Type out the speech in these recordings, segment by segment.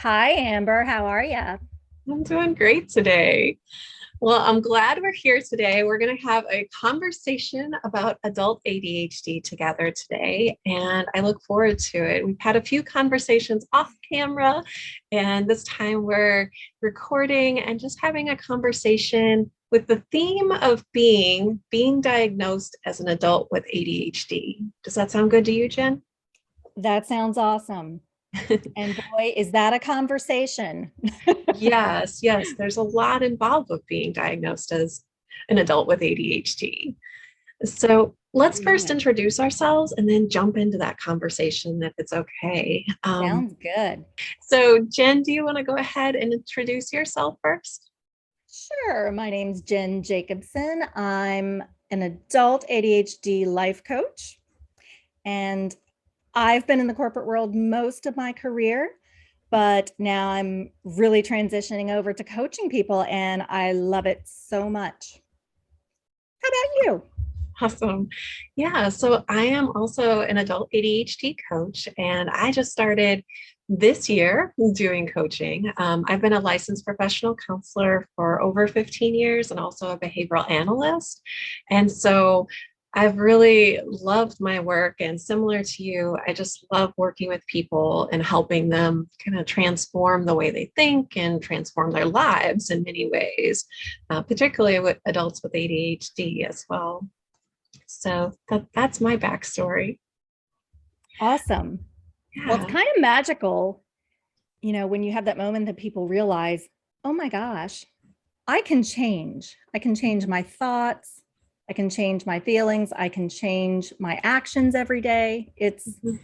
Hi, Amber. How are you? I'm doing great today. Well, I'm glad we're here today. We're going to have a conversation about adult ADHD together today, and I look forward to it. We've had a few conversations off camera, and this time we're recording and just having a conversation with the theme of being diagnosed as an adult with ADHD. Does that sound good to you, Jen? That sounds awesome. And boy, is that a conversation. Yes, yes, there's a lot involved with being diagnosed as an adult with ADHD. So let's first Yeah. introduce ourselves and then jump into that conversation if it's okay. Sounds good. So, Jen, do you want to go ahead and introduce yourself first? Sure. My name's Jen Jacobson. I'm an adult ADHD life coach, and I've been in the corporate world most of my career, but now I'm really transitioning over to coaching people, and I love it so much. How about you? Awesome. Yeah, so I am also an adult ADHD coach, and I just started this year doing coaching. I've been a licensed professional counselor for over 15 years and also a behavioral analyst. And so I've really loved my work. And similar to you, I just love working with people and helping them kind of transform the way they think and transform their lives in many ways, particularly with adults with ADHD as well. So that's my backstory. Awesome. Well, it's Yeah. kind of magical, when you have that moment that people realize, oh my gosh, I can change. I can change my thoughts. I can change my feelings. I can change my actions every day. Mhm.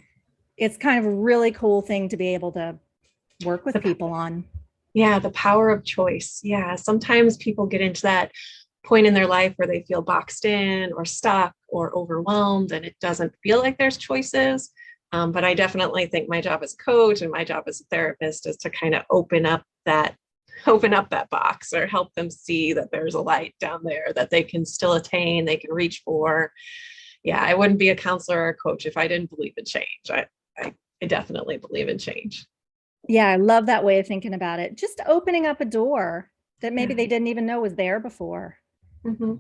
It's kind of a really cool thing to be able to work with The, people on. yeah, the power of choice. Yeah. Sometimes people get into that point in their life where they feel boxed in or stuck or overwhelmed, and it doesn't feel like there's choices. But I definitely think my job as a coach and my job as a therapist is to kind of open up that box or help them see that there's a light down there that they can still attain, they can reach for. Yeah, I wouldn't be a counselor or a coach if I didn't believe in change. I, I definitely believe in change. Yeah, I love that way of thinking about it. Just opening up a door that maybe Yeah. they didn't even know was there before. hmm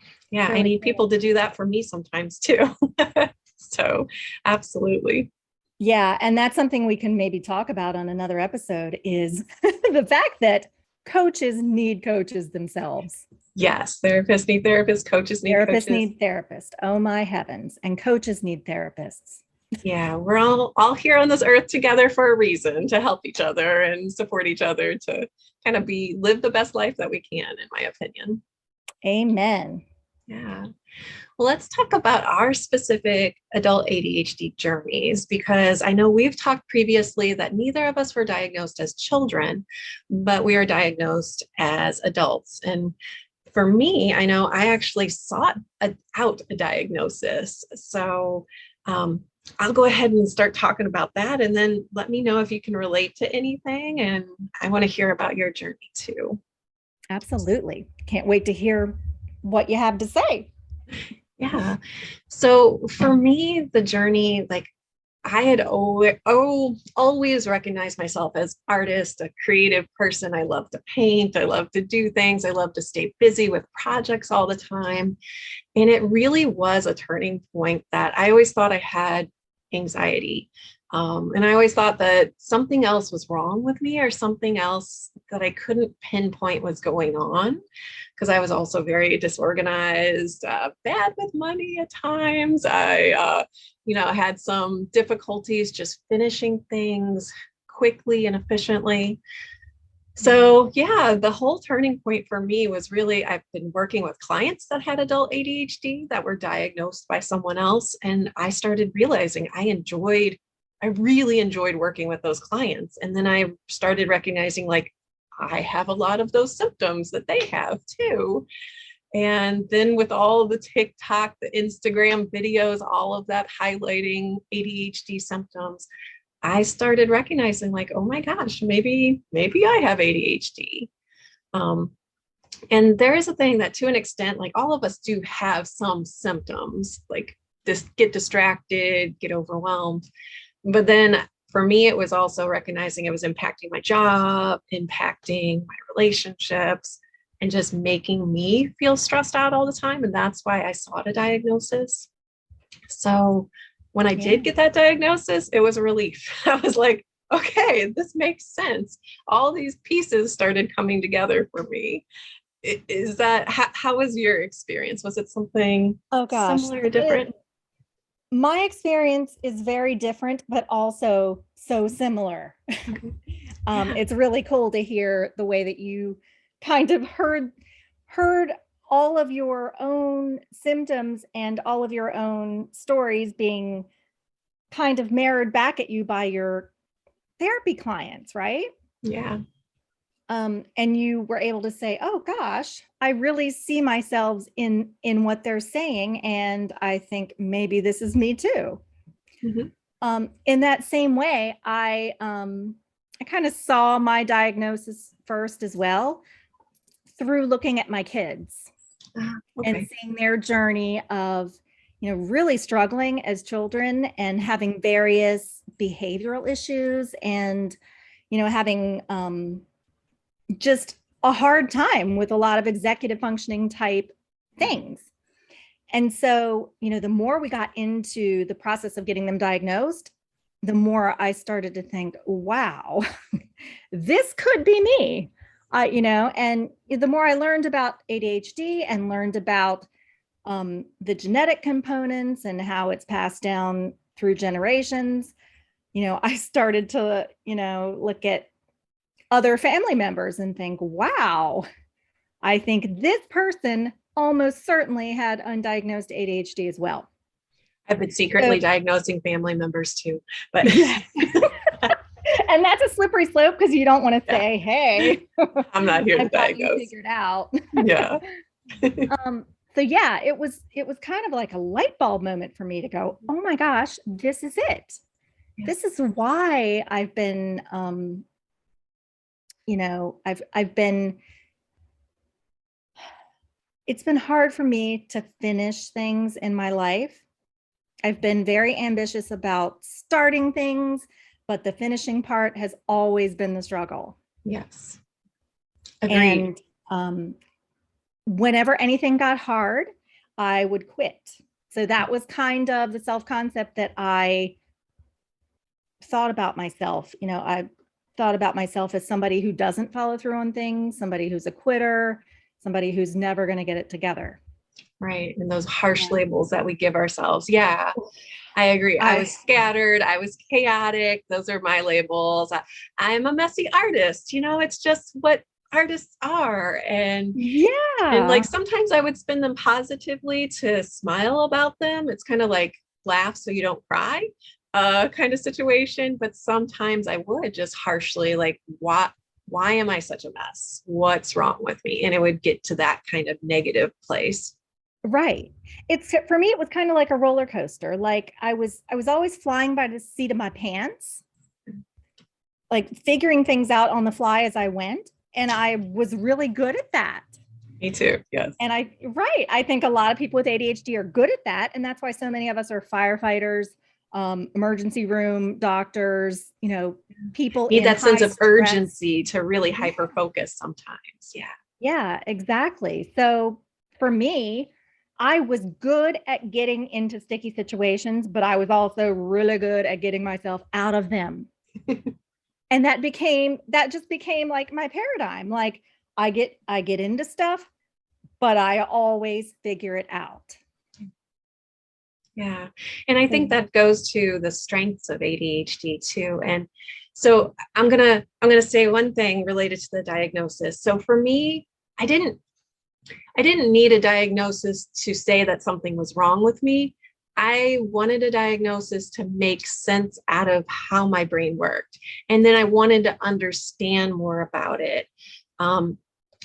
It's Yeah, I really need people cool. to do that for me sometimes too. So, absolutely. Yeah, and that's something we can maybe talk about on another episode is the fact that coaches need coaches themselves. Yes, therapists need therapists, coaches need Therapists coaches. need therapists. Oh my heavens. And coaches need therapists. Yeah, we're all here on this earth together for a reason to help each other and support each other to kind of be live the best life that we can, in my opinion. Amen. Yeah. Well, let's talk about our specific adult ADHD journeys because I know we've talked previously that neither of us were diagnosed as children, but we are diagnosed as adults. And for me, I know I actually out a diagnosis. So I'll go ahead and start talking about that and then let me know if you can relate to anything. And I want to hear about your journey too. Absolutely. Can't wait to hear what you have to say. Yeah. So for me, the journey, like I had always recognized myself as artist, a creative person. I love to paint. I love to do things. I love to stay busy with projects all the time. And it really was a turning point that I always thought I had anxiety. And I always thought that something else was wrong with me or something else that I couldn't pinpoint was going on because I was also very disorganized, bad with money at times. I had some difficulties just finishing things quickly and efficiently. So, yeah, the whole turning point for me was really I've been working with clients that had adult ADHD that were diagnosed by someone else. And I started realizing I really enjoyed working with those clients. And then I started recognizing like I have a lot of those symptoms that they have too. And then with all the TikTok, the Instagram videos, all of that highlighting ADHD symptoms, I started recognizing like, oh my gosh, maybe I have ADHD. Um, and there is a thing that to an extent, like all of us do have some symptoms, like get distracted, get overwhelmed. But then for me, it was also recognizing it was impacting my job, impacting my relationships, and just making me feel stressed out all the time. And that's why I sought a diagnosis. So when I Yeah. did get that diagnosis, it was a relief. I was like, okay, this makes sense. All these pieces started coming together for me. Is that how was your experience? Was it something Oh gosh. similar or different? My experience is very different, but also so similar. Okay. Yeah. It's really cool to hear the way that you kind of heard all of your own symptoms and all of your own stories being kind of mirrored back at you by your therapy clients, right? Yeah. And you were able to say, "Oh gosh, I really see myself in what they're saying, and I think maybe this is me too." Mhm. In that same way, I kind of saw my diagnosis first as well through looking at my kids and Okay. seeing their journey of, really struggling as children and having various behavioral issues and, having just a hard time with a lot of executive functioning type things. And so, the more we got into the process of getting them diagnosed, the more I started to think, wow, this could be me. And the more I learned about ADHD and learned about the genetic components and how it's passed down through generations, I started to, look at other family members and think, wow, I think this person almost certainly had undiagnosed ADHD as well. I've been secretly So, diagnosing family members too, but yes. And that's a slippery slope because you don't want to yeah, say, hey, I'm not here to I've got you diagnose. figured out. Yeah. um, so yeah, it was kind of like a light bulb moment for me to go, oh my gosh, this is it. Yeah. This is why I've been I've been it's been hard for me to finish things in my life. I've been very ambitious about starting things, but the finishing part has always been the struggle. Yes. Agreed. And whenever anything got hard, I would quit. So that was kind of the self concept that I thought about myself. I thought about myself as somebody who doesn't follow through on things, somebody who's a quitter, somebody who's never going to get it together. Right. And those harsh Yeah. labels that we give ourselves. Yeah, I agree. I I was scattered. I was chaotic. Those are my labels. I'm a messy artist. It's just what artists are. And like Yeah. sometimes I would spin them positively to smile about them. It's kind of like laugh so you don't cry kind of situation. But sometimes I would just harshly like, why am I such a mess? What's wrong with me? And it would get to that kind of negative place. Right. It's for me, it was kind of like a roller coaster. Like I was always flying by the seat of my pants, like figuring things out on the fly as I went. And I was really good at that. Me too. Yes. And I think a lot of people with ADHD are good at that. And that's why so many of us are firefighters, emergency room doctors, people Need in that sense high of stress. urgency to really Yeah. hyper focus sometimes. Yeah. Yeah, exactly. So for me, I was good at getting into sticky situations, but I was also really good at getting myself out of them. And that just became like my paradigm. Like I get into stuff, but I always figure it out. Yeah. And I think So, that goes to the strengths of ADHD too. And so I'm going to say one thing related to the diagnosis. So for me, I didn't I didn't need a diagnosis to say that something was wrong with me. I wanted a diagnosis to make sense out of how my brain worked. And then I wanted to understand more about it. Um,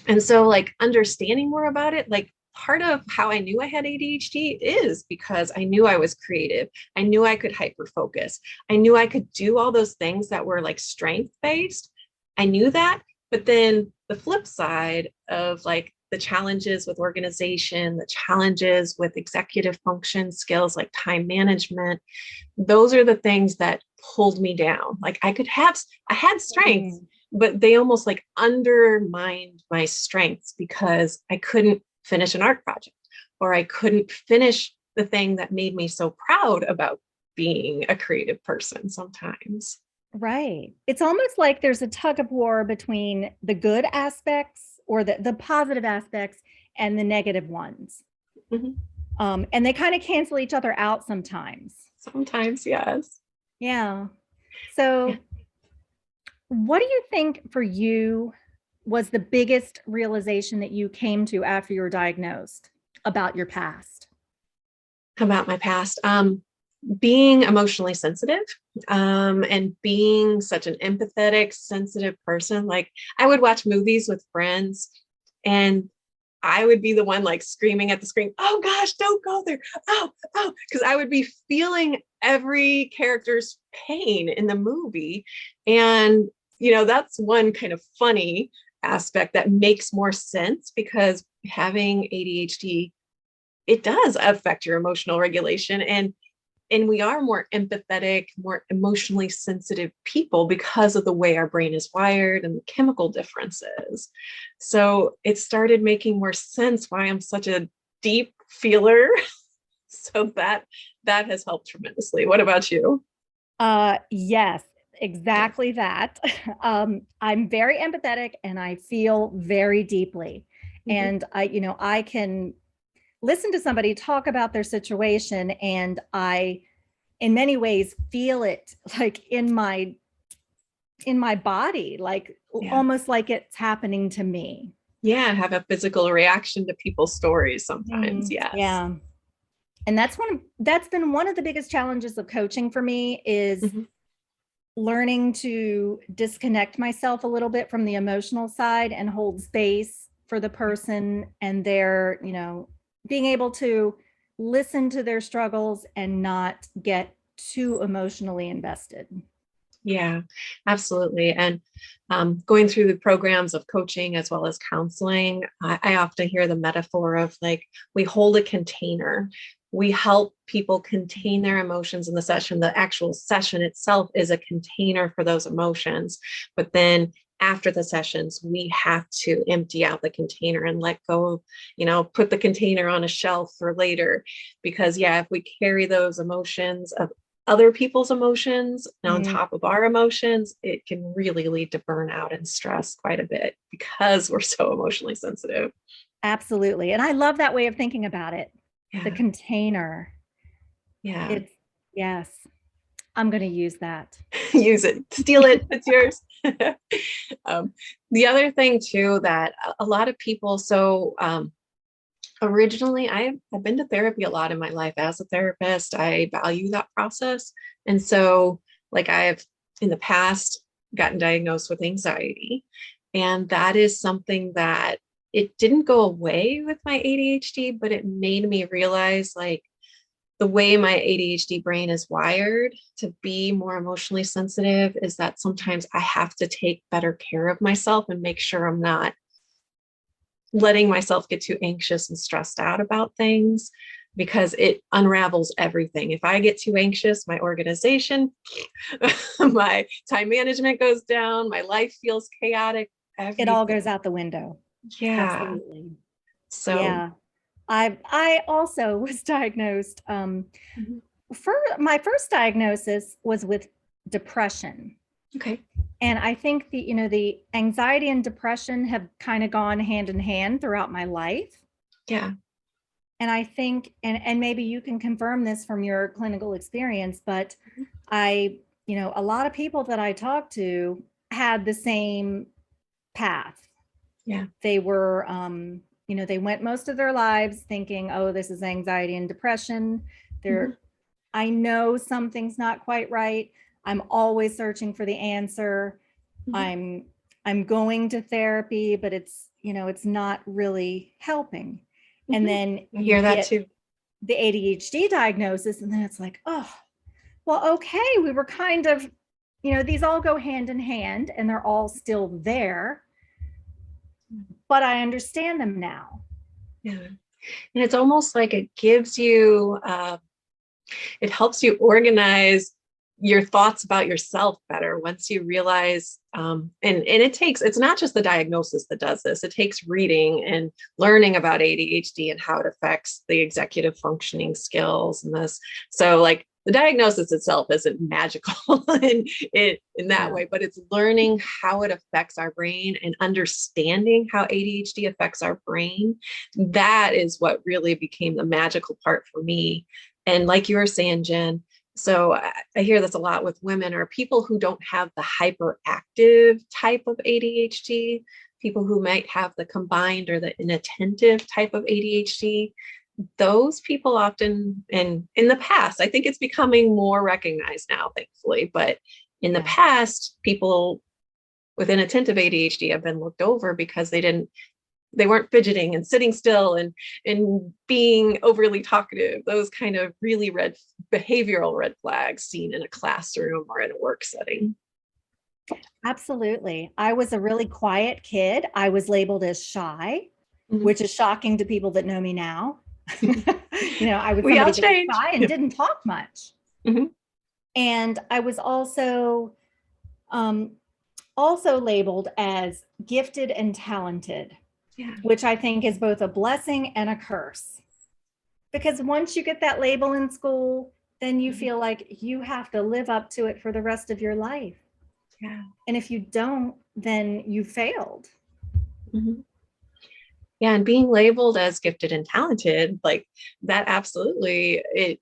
and so, like, understanding more about it, like, part of how I knew I had ADHD is because I knew I was creative. I knew I could hyper focus. I knew I could do all those things that were like strength based. I knew that. But then the flip side of like the challenges with organization, the challenges with executive function skills like time management, those are the things that pulled me down. Like I had strengths, Mm. but they almost like undermined my strengths because I couldn't finish an art project or I couldn't finish the thing that made me so proud about being a creative person sometimes. Right. It's almost like there's a tug of war between the good aspects or the positive aspects and the negative ones. Mhm. And they kind of cancel each other out sometimes. Sometimes, yes. Yeah. Yeah. So, what do you think for you was the biggest realization that you came to after you were diagnosed about your past? About my past. Being emotionally sensitive and being such an empathetic, sensitive person. Like I would watch movies with friends and I would be the one like screaming at the screen, oh gosh, don't go there. Oh, oh, because I would be feeling every character's pain in the movie. And, that's one kind of funny aspect that makes more sense because having ADHD, it does affect your emotional regulation. And we are more empathetic, more emotionally sensitive people because of the way our brain is wired and the chemical differences. So it started making more sense why I'm such a deep feeler. So that has helped tremendously. What about you? Yes, exactly that. I'm very empathetic and I feel very deeply. Mhm. And I can listen to somebody talk about their situation and I in many ways feel it like in my body, like Yeah. almost like it's happening to me. Yeah, have a physical reaction to people's stories sometimes. Yes. Yeah. And that's been one of the biggest challenges of coaching for me is Mhm. learning to disconnect myself a little bit from the emotional side and hold space for the person and their, being able to listen to their struggles and not get too emotionally invested. Yeah, absolutely. And going through the programs of coaching as well as counseling, I often hear the metaphor of like we hold a container. We help people contain their emotions in the session. The actual session itself is a container for those emotions. But then after the sessions, we have to empty out the container and let go, put the container on a shelf for later. Because, yeah, if we carry those emotions of other people's emotions on Mm, top of our emotions, it can really lead to burnout and stress quite a bit because we're so emotionally sensitive. absolutely. And I love that way of thinking about it. The Yeah. container. Yeah. It's, yes, I'm going to use that. Use it, steal it, it's yours. um, the other thing, too, that a lot of people, originally, I've been to therapy a lot in my life as a therapist. I value that process. And so, like, I've in the past gotten diagnosed with anxiety. And that is something that it didn't go away with my ADHD, but it made me realize like the way my ADHD brain is wired to be more emotionally sensitive is that sometimes I have to take better care of myself and make sure I'm not letting myself get too anxious and stressed out about things because it unravels everything. If I get too anxious, my organization, my time management goes down, my life feels chaotic, It all everything. goes out the window. Yeah. Absolutely. So, Yeah. I also was diagnosed. mhm. For my first diagnosis was with depression. Okay. And I think the anxiety and depression have kind of gone hand in hand throughout my life. Yeah. And I think, and maybe you can confirm this from your clinical experience, but Mhm. a lot of people that I talked to had the same path. Yeah. They were, they went most of their lives thinking, oh, this is anxiety and depression. Mhm. I know something's not quite right. I'm always searching for the answer. Mhm. I'm I'm going to therapy, but it's not really helping. And Mhm. then I you hear that get too. the ADHD diagnosis, and then it's like, oh, well, okay, we were kind of, these all go hand in hand and they're all still there, but I understand them now. Yeah. And it's almost like it gives you, it helps you organize your thoughts about yourself better once you realize, and it's not just the diagnosis that does this. It takes reading and learning about ADHD and how it affects the executive functioning skills and this. So like the diagnosis itself isn't magical in that way, but it's learning how it affects our brain and understanding how ADHD affects our brain. That is what really became the magical part for me. And like you were saying, Jen, so I hear this a lot with women or people who don't have the hyperactive type of ADHD, people who might have the combined or the inattentive type of ADHD. Those people often, and in the past, I think it's becoming more recognized now, thankfully, but in the past, people with inattentive ADHD have been looked over because they weren't fidgeting and sitting still and being overly talkative, those kind of really behavioral red flags seen in a classroom or in a work setting. Absolutely. I was a really quiet kid. I was labeled as shy, which is shocking to people that know me now. I was somebody that was shy and didn't talk much. And I was also labeled as gifted and talented, which I think is both a blessing and a curse. Because once you get that label in school, then you feel like you have to live up to it for the rest of your life. And if you don't, then you failed. Yeah, and being labeled as gifted and talented, like that, absolutely, it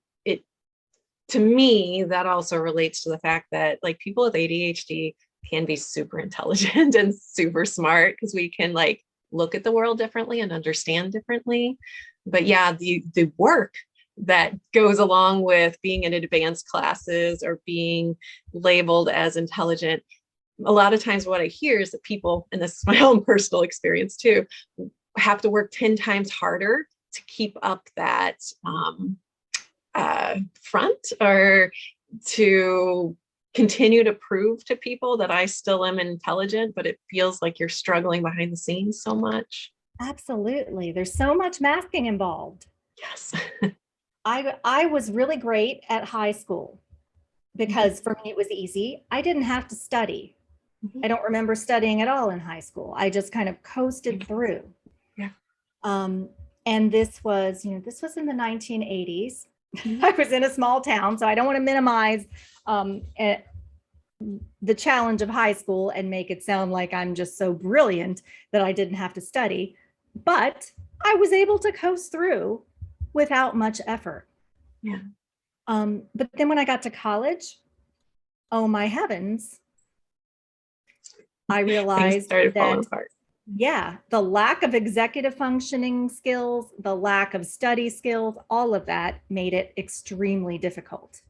to me, that also relates to the fact that like people with ADHD can be super intelligent and super smart because we can like look at the world differently and understand differently. But yeah, the work that goes along with being in advanced classes or being labeled as intelligent, a lot of times what I hear is that people, and this is my own personal experience too, have to work 10 times harder to keep up that front, or to continue to prove to people that I still am intelligent, but it feels like you're struggling behind the scenes so much. Absolutely. There's so much masking involved. Yes. I was really great at high school because for me it was easy. I didn't have to study. I don't remember studying at all in high school. I just kind of coasted through. And this was in the 1980s. I was in a small town, so I don't want to minimize the challenge of high school and make it sound like I'm just so brilliant that I didn't have to study. But I was able to coast through without much effort. But then when I got to college, oh my heavens, I realized that the lack of executive functioning skills, the lack of study skills, all of that made it extremely difficult.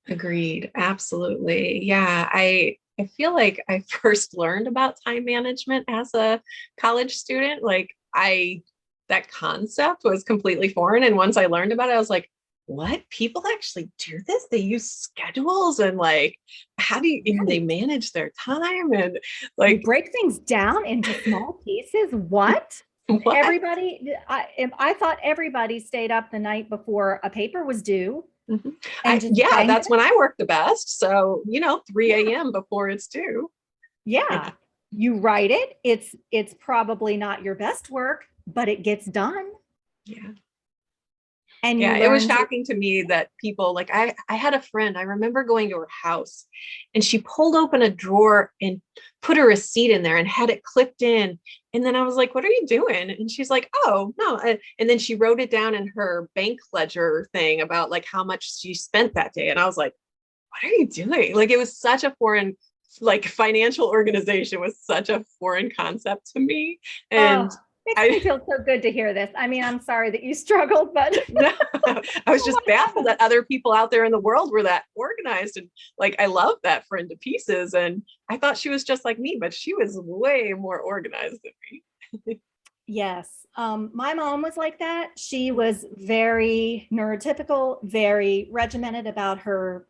Agreed. Absolutely. Yeah. I feel like I first learned about time management as a college student. Like that concept was completely foreign. And once I learned about it, I was like, what? People actually do this? They use schedules and like, how do you, they manage their time and like break things down into small pieces? What? Everybody, I thought everybody stayed up the night before a paper was due. That's when I work the best. So, 3 a.m. before it's due. Yeah. You write it. It's probably not your best work, but it gets done. Yeah. And it was shocking to me that people like I had a friend, I remember going to her house and she pulled open a drawer and put a receipt in there and had it clipped in. And then I was like, what are you doing? And she's like, oh, no. And then she wrote it down in her bank ledger thing about like how much she spent that day. And I was like, what are you doing? Like, it was such a foreign, like financial organization was such a foreign concept to me. And makes me feel so good to hear this. I mean, I'm sorry that you struggled, but no, I was just baffled that other people out there in the world were that organized. And like, I love that friend to pieces. And I thought she was just like me, but she was way more organized than me. Yes. My mom was like that. She was very neurotypical, very regimented about her,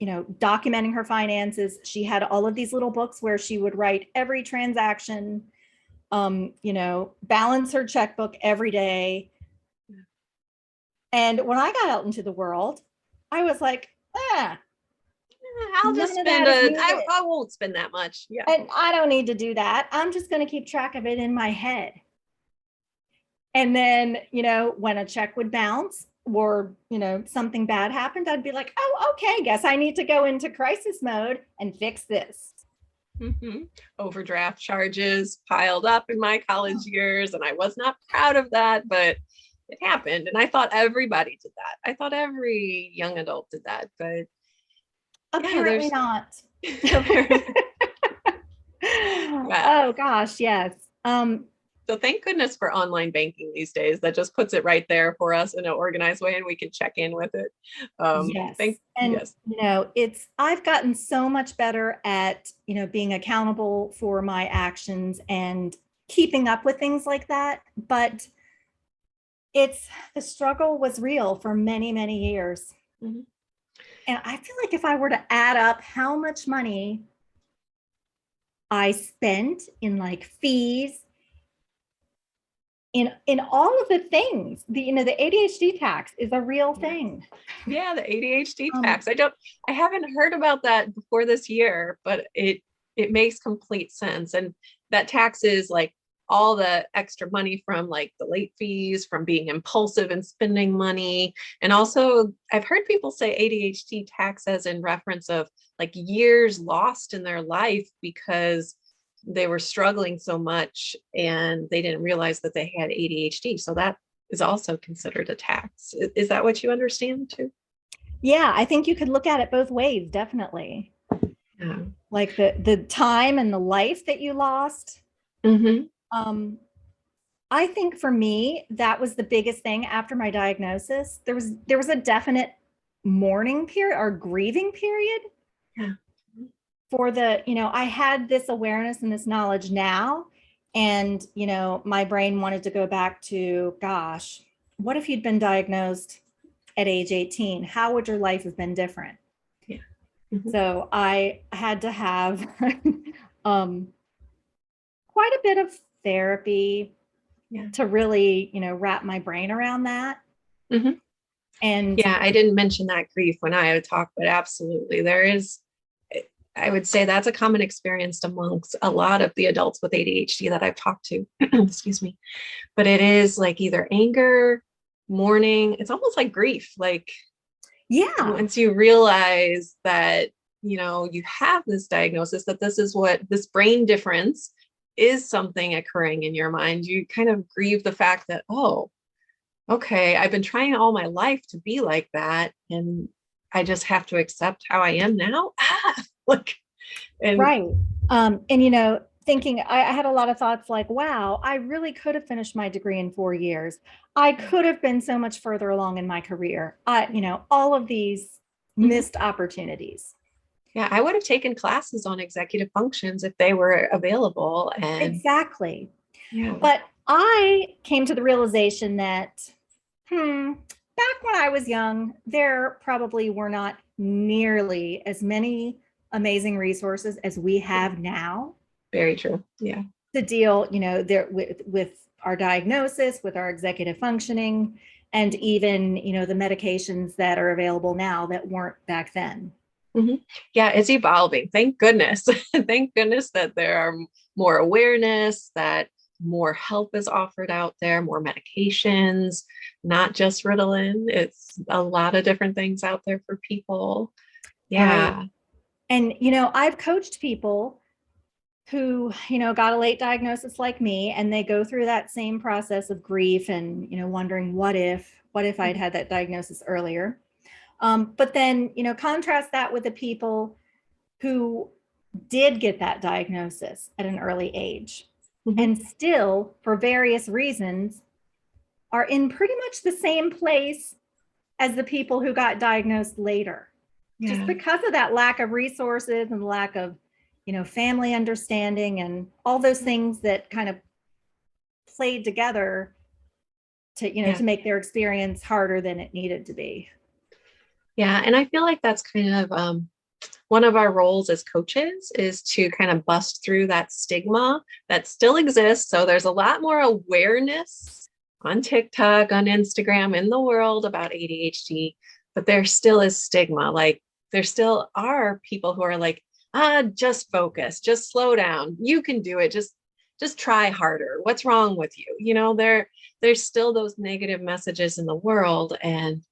documenting her finances. She had all of these little books where she would write every transaction, balance her checkbook every day. And when I got out into the world, I was like, I'll just None of spend that is needed. I won't spend that much. Yeah. And I don't need to do that. I'm just going to keep track of it in my head. And then, when a check would bounce or, something bad happened, I'd be like, oh, okay, guess I need to go into crisis mode and fix this. Mm-hmm. Overdraft charges piled up in my college years, and I was not proud of that, but it happened. And I thought everybody did that. I thought every young adult did that, but apparently not. Yeah. Oh gosh, yes. So thank goodness for online banking these days. That just puts it right there for us in an organized way, and we can check in with it. Yes. And Yes. I've gotten so much better at, being accountable for my actions and keeping up with things like that. But the struggle was real for many, many years. Mm-hmm. And I feel like if I were to add up how much money I spent in like fees, in all of the things, the ADHD tax is a real thing. Yeah, the ADHD tax. I haven't heard about that before this year, but it makes complete sense. And that tax is like all the extra money from like the late fees, from being impulsive and spending money. And also I've heard people say ADHD tax as in reference of like years lost in their life because they were struggling so much and they didn't realize that they had ADHD. So that is also considered a tax. Is that what you understand too? Yeah, I think you could look at it both ways, definitely. Yeah. Like the time and the life that you lost. Mm-hmm. I think for me, that was the biggest thing after my diagnosis. There was a definite mourning period or grieving period. Yeah. For I had this awareness and this knowledge now. And, my brain wanted to go back to, gosh, what if you'd been diagnosed at age 18? How would your life have been different? Yeah. Mm-hmm. So I had to have quite a bit of therapy to really, wrap my brain around that. Mm-hmm. And yeah, I didn't mention that grief when I talked, but absolutely there is. I would say that's a common experience amongst a lot of the adults with ADHD that I've talked to. Excuse me. But it is like either anger, mourning. It's almost like grief. Like, yeah, once you realize that, you have this diagnosis, that this is what this brain difference is something occurring in your mind, you kind of grieve the fact that, oh, okay, I've been trying all my life to be like that. And I just have to accept how I am now. Like, and right. And thinking I had a lot of thoughts like, wow, I really could have finished my degree in 4 years. I could have been so much further along in my career. All of these missed opportunities. Yeah, I would have taken classes on executive functions if they were available. And exactly. Yeah. But I came to the realization that, back when I was young, there probably were not nearly as many amazing resources as we have now. Very true. Yeah. To deal, there with our diagnosis, with our executive functioning, and even, the medications that are available now that weren't back then. Mm-hmm. Yeah, it's evolving. Thank goodness. Thank goodness that there are more awareness, that more help is offered out there, more medications, not just Ritalin. It's a lot of different things out there for people. Yeah. Right. And, I've coached people who, got a late diagnosis like me, and they go through that same process of grief and, wondering what if I'd had that diagnosis earlier. But then, contrast that with the people who did get that diagnosis at an early age, and still, for various reasons, are in pretty much the same place as the people who got diagnosed later. Yeah. Just because of that lack of resources and lack of, family understanding and all those things that kind of played together to, to make their experience harder than it needed to be. Yeah. And I feel like that's kind of one of our roles as coaches is to kind of bust through that stigma that still exists. So there's a lot more awareness on TikTok, on Instagram, in the world about ADHD, but there still is stigma. Like, there still are people who are like, just focus, just slow down. You can do it. Just try harder. What's wrong with you? There's still those negative messages in the world, and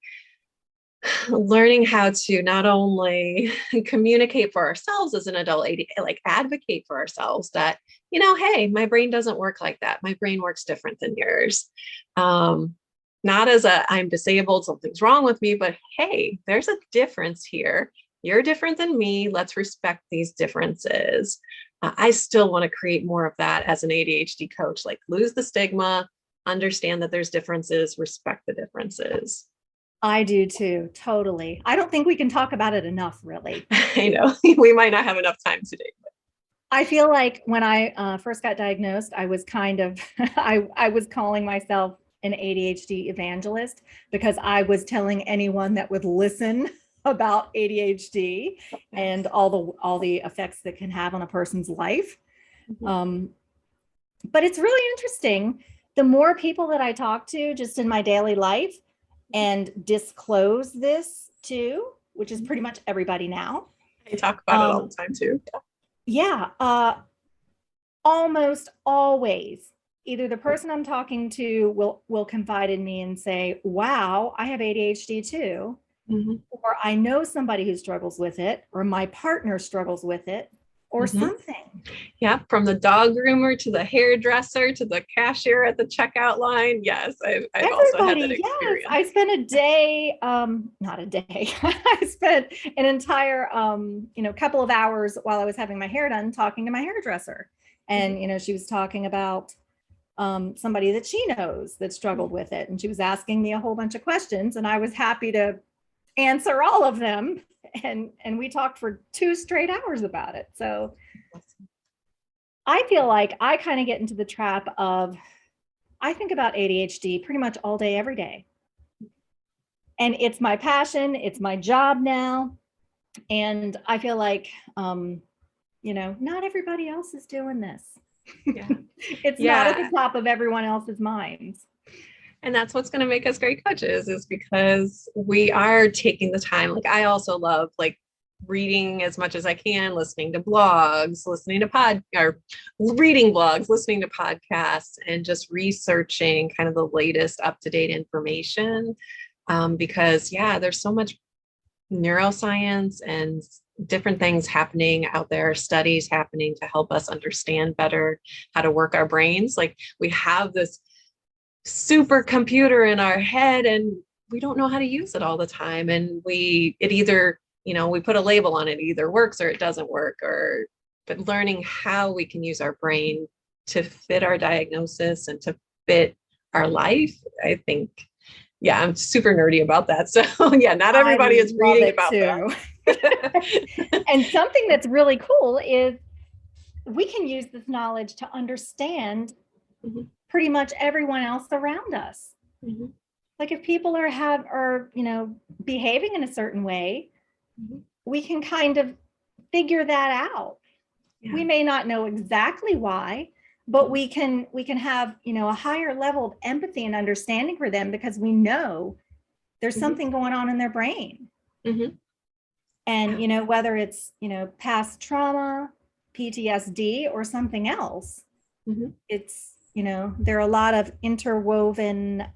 learning how to not only communicate for ourselves as an adult ADHD, like advocate for ourselves that, hey, my brain doesn't work like that. My brain works different than yours. Not as I'm disabled, something's wrong with me, but hey, there's a difference here. You're different than me. Let's respect these differences. I still want to create more of that as an ADHD coach, like lose the stigma, understand that there's differences, respect the differences. I do too. Totally. I don't think we can talk about it enough, really. I know we might not have enough time today. I feel like when I first got diagnosed, I was kind of, I was calling myself an ADHD evangelist because I was telling anyone that would listen about ADHD and all the effects that can have on a person's life. Mm-hmm. But it's really interesting. The more people that I talk to just in my daily life and disclose this too, which is pretty much everybody now. I talk about it all the time too. Yeah. Almost always either the person I'm talking to will confide in me and say, wow, I have ADHD too. Mm-hmm. Or I know somebody who struggles with it, or my partner struggles with it, or mm-hmm. something. Yeah, from the dog groomer to the hairdresser to the cashier at the checkout line. Yes, I've also had that experience. Yes. I spent a day, not a day, I spent an entire, couple of hours while I was having my hair done talking to my hairdresser. And, mm-hmm. She was talking about somebody that she knows that struggled with it. And she was asking me a whole bunch of questions, and I was happy to answer all of them. And we talked for 2 straight hours about it. So I feel like I kind of get into the trap of, I think about ADHD pretty much all day, every day. And it's my passion. It's my job now. And I feel like, not everybody else is doing this. Yeah. It's not at the top of everyone else's minds. And that's what's going to make us great coaches, is because we are taking the time. Like, I also love reading as much as I can, listening to blogs, reading blogs, listening to podcasts, and just researching kind of the latest up-to-date information. Because there's so much neuroscience and different things happening out there, studies happening to help us understand better how to work our brains. Like, we have this supercomputer in our head and we don't know how to use it all the time. And we put a label on it, either works or it doesn't work, but learning how we can use our brain to fit our diagnosis and to fit our life. I think, I'm super nerdy about that. So not everybody is reading about that. And something that's really cool is we can use this knowledge to understand mm-hmm. pretty much everyone else around us. Mm-hmm. Like, if people are behaving in a certain way, mm-hmm. we can kind of figure that out. Yeah. We may not know exactly why, but we can have, a higher level of empathy and understanding for them because we know there's mm-hmm. something going on in their brain. Mm-hmm. And, whether it's, past trauma, PTSD, or something else, mm-hmm. it's, there are a lot of interwoven,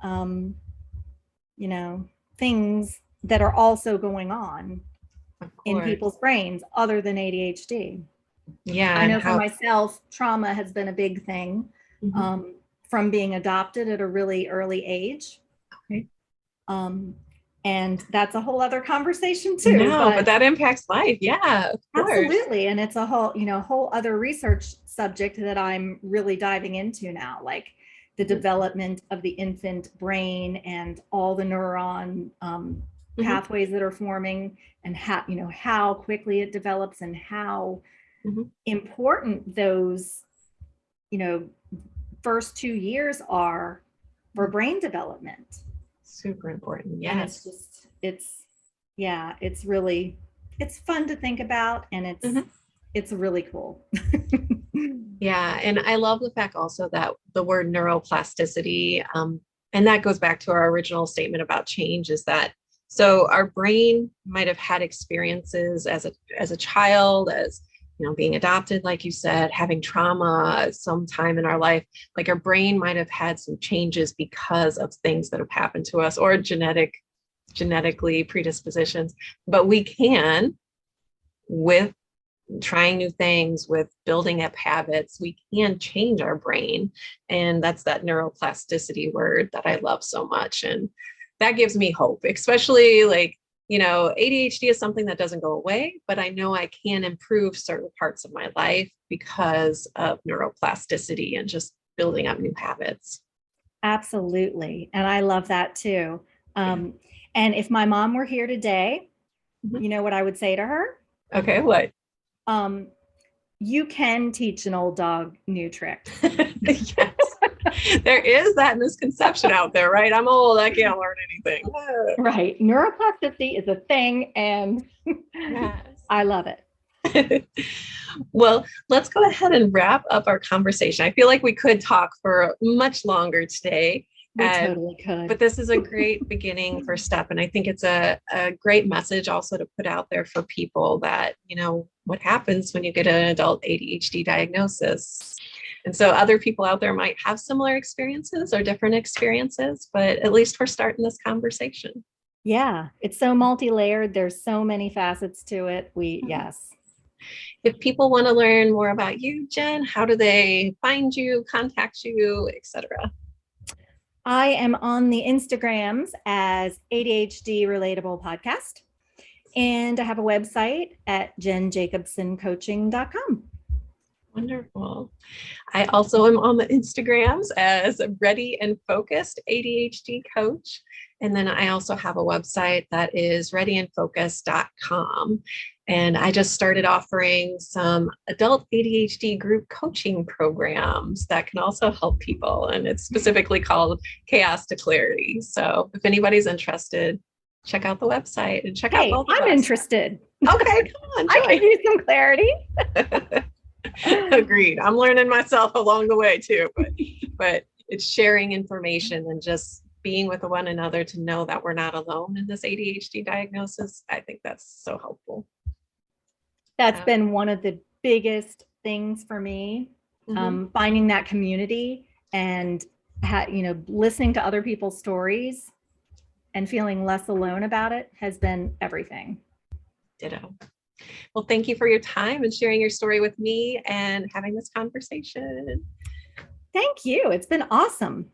things that are also going on in people's brains other than ADHD. Yeah. I know for myself, trauma has been a big thing mm-hmm. From being adopted at a really early age. Okay. And that's a whole other conversation too. No, but that impacts life. Yeah, of course. Absolutely. And it's a whole other research subject that I'm really diving into now, like the mm-hmm. development of the infant brain and all the neuron mm-hmm. pathways that are forming, and how quickly it develops, and how mm-hmm. important those, first 2 years are for brain development. Super important. Yeah. It's fun to think about, and it's really cool. Yeah. And I love the fact also that the word neuroplasticity, and that goes back to our original statement about change, is that So our brain might have had experiences as a child, as being adopted, like you said, having trauma at some time in our life. Like our brain might have had some changes because of things that have happened to us or genetically predispositions. But we can, with trying new things, with building up habits, we can change our brain. And that's that neuroplasticity word that I love so much. And that gives me hope, especially like, ADHD is something that doesn't go away, but I know I can improve certain parts of my life because of neuroplasticity and just building up new habits. Absolutely. And I love that too. Yeah. And if my mom were here today, Mhm. you know what I would say to her? Okay, what? Um, you can teach an old dog new tricks. Yes. There is that misconception out there, right? I'm old, I can't learn anything. Right. Neuroplasticity is a thing, and Yes. I love it. Well, let's go ahead and wrap up our conversation. I feel like we could talk for much longer today. We totally could. But this is a great beginning first step. And I think it's a great message also to put out there for people that, what happens when you get an adult ADHD diagnosis. And so other people out there might have similar experiences or different experiences, but at least we're starting this conversation. Yeah, it's so multi-layered. There's so many facets to it. Yes. If people want to learn more about you, Jen, how do they find you, contact you, etc.? I am on the Instagrams as ADHD Relatable Podcast. And I have a website at jenjacobsoncoaching.com. Wonderful. I also am on the Instagrams as Ready and Focused ADHD Coach. And then I also have a website that is readyandfocused.com. And I just started offering some adult ADHD group coaching programs that can also help people. And it's specifically called Chaos to Clarity. So if anybody's interested, check out the website and check out both of us. I'm interested. Okay, come on. I could use some clarity. Agreed. I'm learning myself along the way too, but it's sharing information and just being with one another to know that we're not alone in this ADHD diagnosis. I think that's so helpful. That's been one of the biggest things for me, finding that community and listening to other people's stories and feeling less alone about it has been everything. Ditto. Well, thank you for your time and sharing your story with me and having this conversation. Thank you. It's been awesome.